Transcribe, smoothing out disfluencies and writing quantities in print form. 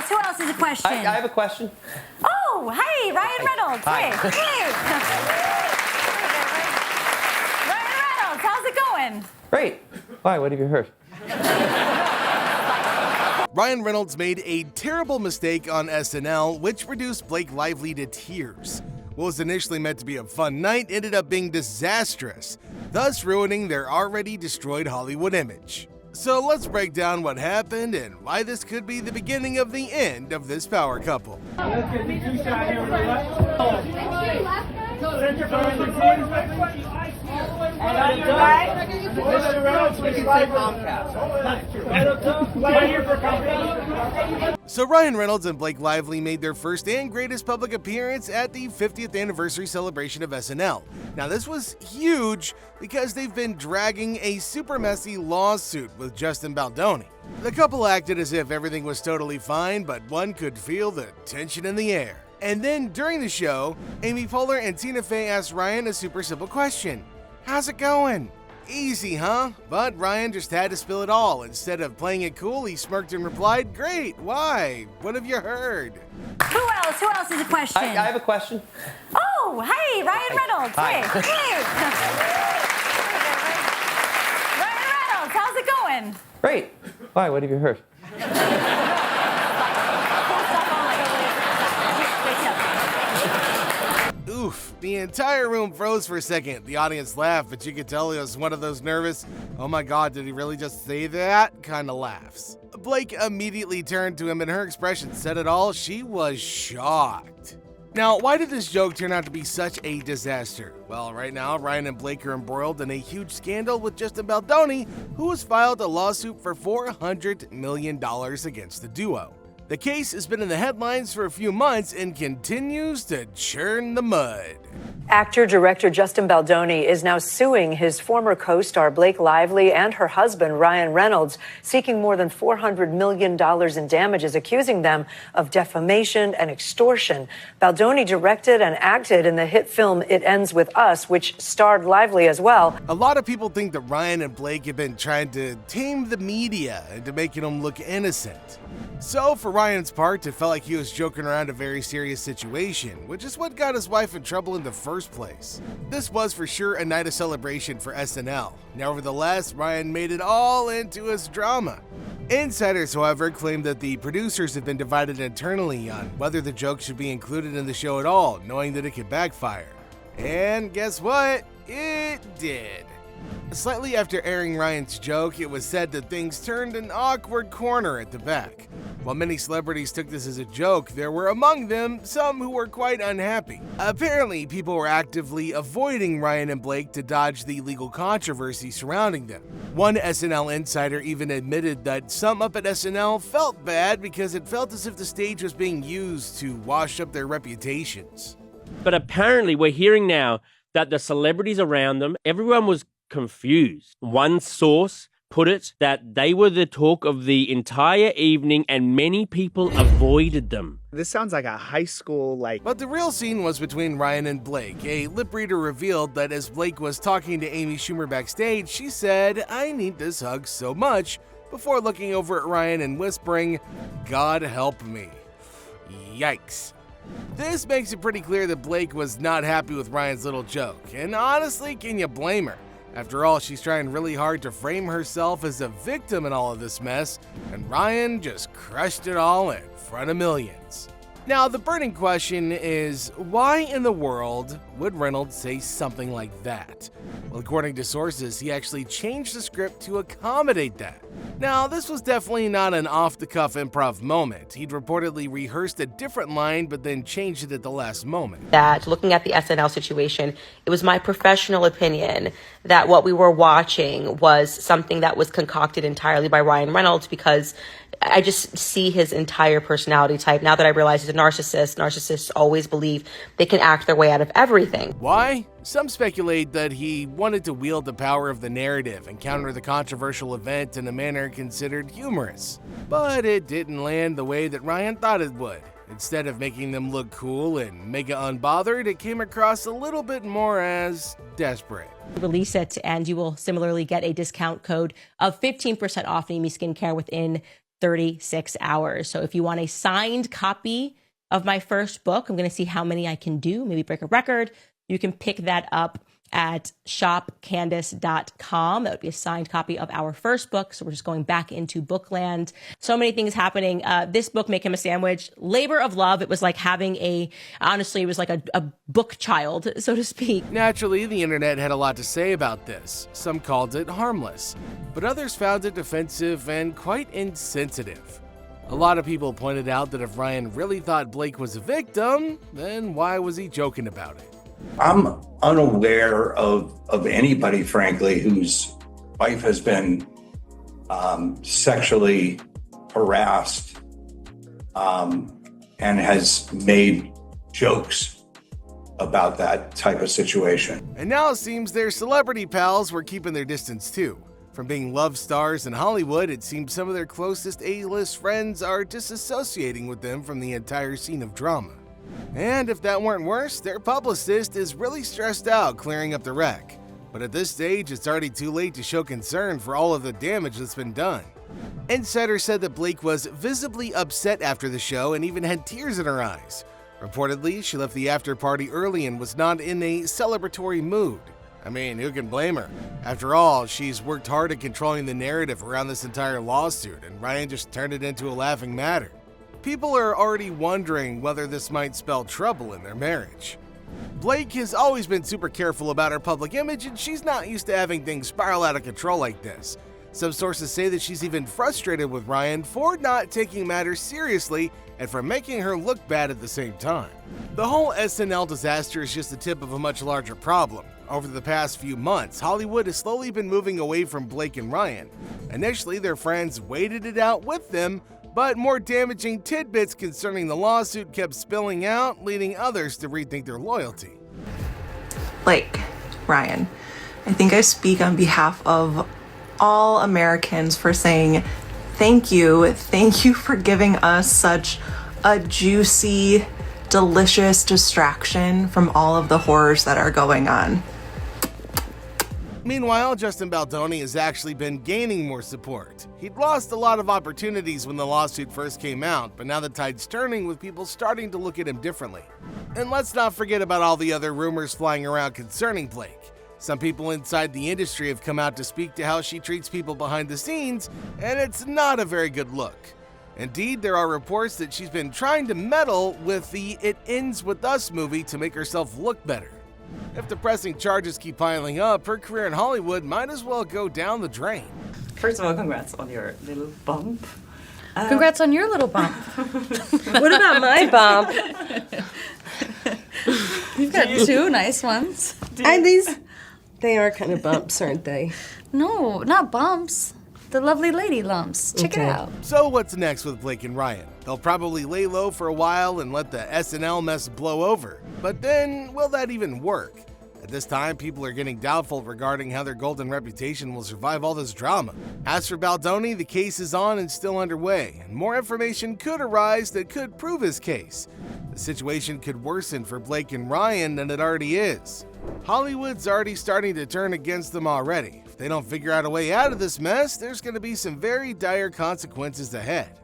else? Who else has a question? I have a question. Oh, hey, Ryan Reynolds. Hi. Hey. Ryan Reynolds, how's it going? Great. Why? What have you heard? Ryan Reynolds made a terrible mistake on SNL, which reduced Blake Lively to tears. What was initially meant to be a fun night ended up being disastrous, thus ruining their already destroyed Hollywood image. So let's break down what happened and why this could be the beginning of the end of this power couple. So Ryan Reynolds and Blake Lively made their first and greatest public appearance at the 50th anniversary celebration of SNL. Now this was huge because they've been dragging a super messy lawsuit with Justin Baldoni. The couple acted as if everything was totally fine, but one could feel the tension in the air. And then during the show, Amy Poehler and Tina Fey asked Ryan a super simple question. How's it going? Easy, huh? But Ryan just had to spill it all. Instead of playing it cool, he smirked and replied, great, why? What have you heard? Who else? Who else has a question? I have a question. Oh, hey, Ryan Reynolds. Hi. Hey. Ryan Reynolds, how's it going? Great. Why? What have you heard? Oof, the entire room froze for a second. The audience laughed, but you could tell it was one of those nervous, oh my god, did he really just say that? Kind of laughs. Blake immediately turned to him and her expression said it all. She was shocked. Now, why did this joke turn out to be such a disaster? Well, right now, Ryan and Blake are embroiled in a huge scandal with Justin Baldoni, who has filed a lawsuit for $400 million against the duo. The case has been in the headlines for a few months and continues to churn the mud. Actor-director Justin Baldoni is now suing his former co-star Blake Lively and her husband Ryan Reynolds, seeking more than $400 million in damages, accusing them of defamation and extortion. Baldoni directed and acted in the hit film It Ends With Us, which starred Lively as well. A lot of people think that Ryan and Blake have been trying to tame the media into making them look innocent. So for Ryan's part, it felt like he was joking around a very serious situation, which is what got his wife in trouble in the first place. This was for sure a night of celebration for SNL. Nevertheless, Ryan made it all into his drama. Insiders, however, claim that the producers have been divided internally on whether the joke should be included in the show at all, knowing that it could backfire. And guess what? It did. Slightly after airing Ryan's joke, it was said that things turned an awkward corner at the back. While many celebrities took this as a joke, there were among them some who were quite unhappy. Apparently, people were actively avoiding Ryan and Blake to dodge the legal controversy surrounding them. One SNL insider even admitted that some up at SNL felt bad because it felt as if the stage was being used to wash up their reputations. But apparently, we're hearing now that the celebrities around them, everyone was confused. One source put it that they were the talk of the entire evening and many people avoided them. This sounds like a high school, But the real scene was between Ryan and Blake. A lip reader revealed that as Blake was talking to Amy Schumer backstage, she said, "I need this hug so much," before looking over at Ryan and whispering, "God help me." Yikes. This makes it pretty clear that Blake was not happy with Ryan's little joke, and honestly, can you blame her? After all, she's trying really hard to frame herself as a victim in all of this mess, and Ryan just crushed it all in front of millions. Now, the burning question is, why in the world would Reynolds say something like that? Well, according to sources, he actually changed the script to accommodate that. Now, this was definitely not an off-the-cuff improv moment. He'd reportedly rehearsed a different line, but then changed it at the last moment. That looking at the SNL situation, it was my professional opinion that what we were watching was something that was concocted entirely by Ryan Reynolds, because I just see his entire personality type. Now that I realize he's a narcissist, narcissists always believe they can act their way out of everything. Why? Some speculate that he wanted to wield the power of the narrative and counter the controversial event in a manner considered humorous. But it didn't land the way that Ryan thought it would. Instead of making them look cool and mega unbothered, it came across a little bit more as desperate. Release it, and you will similarly get a discount code of 15% off Amy Skincare within 36 hours. So if you want a signed copy of my first book, I'm going to see how many I can do, maybe break a record. You can pick that up at shopcandace.com. That would be a signed copy of our first book. So we're just going back into bookland. So many things happening. This book, Make Him a Sandwich, labor of love. It was like having honestly, it was like a book child, so to speak. Naturally, the internet had a lot to say about this. Some called it harmless, but others found it offensive and quite insensitive. A lot of people pointed out that if Ryan really thought Blake was a victim, then why was he joking about it? I'm unaware of anybody, frankly, whose wife has been sexually harassed and has made jokes about that type of situation. And now it seems their celebrity pals were keeping their distance too. From being love stars in Hollywood, it seems some of their closest A-list friends are disassociating with them from the entire scene of drama. And if that weren't worse, their publicist is really stressed out clearing up the wreck. But at this stage, it's already too late to show concern for all of the damage that's been done. Insiders said that Blake was visibly upset after the show and even had tears in her eyes. Reportedly, she left the after party early and was not in a celebratory mood. I mean, who can blame her? After all, she's worked hard at controlling the narrative around this entire lawsuit, and Ryan just turned it into a laughing matter. People are already wondering whether this might spell trouble in their marriage. Blake has always been super careful about her public image, and she's not used to having things spiral out of control like this. Some sources say that she's even frustrated with Ryan for not taking matters seriously and for making her look bad at the same time. The whole SNL disaster is just the tip of a much larger problem. Over the past few months, Hollywood has slowly been moving away from Blake and Ryan. Initially, their friends waited it out with them, but more damaging tidbits concerning the lawsuit kept spilling out, leading others to rethink their loyalty. Blake, Ryan, I think I speak on behalf of all Americans for saying thank you. Thank you for giving us such a juicy, delicious distraction from all of the horrors that are going on. Meanwhile, Justin Baldoni has actually been gaining more support. He'd lost a lot of opportunities when the lawsuit first came out, but now the tide's turning with people starting to look at him differently. And let's not forget about all the other rumors flying around concerning Blake. Some people inside the industry have come out to speak to how she treats people behind the scenes, and it's not a very good look. Indeed, there are reports that she's been trying to meddle with the It Ends With Us movie to make herself look better. If the pressing charges keep piling up, her career in Hollywood might as well go down the drain. First of all, congrats on your little bump. Congrats on your little bump. What about my bump? You've got two nice ones. And they are kind of bumps, aren't they? No, not bumps. The lovely lady lumps. Check it out. So what's next with Blake and Ryan? They'll probably lay low for a while and let the SNL mess blow over. But then, will that even work? At this time, people are getting doubtful regarding how their golden reputation will survive all this drama. As for Baldoni, the case is on and still underway, and more information could arise that could prove his case. The situation could worsen for Blake and Ryan than it already is. Hollywood's already starting to turn against them already. If they don't figure out a way out of this mess, there's going to be some very dire consequences ahead.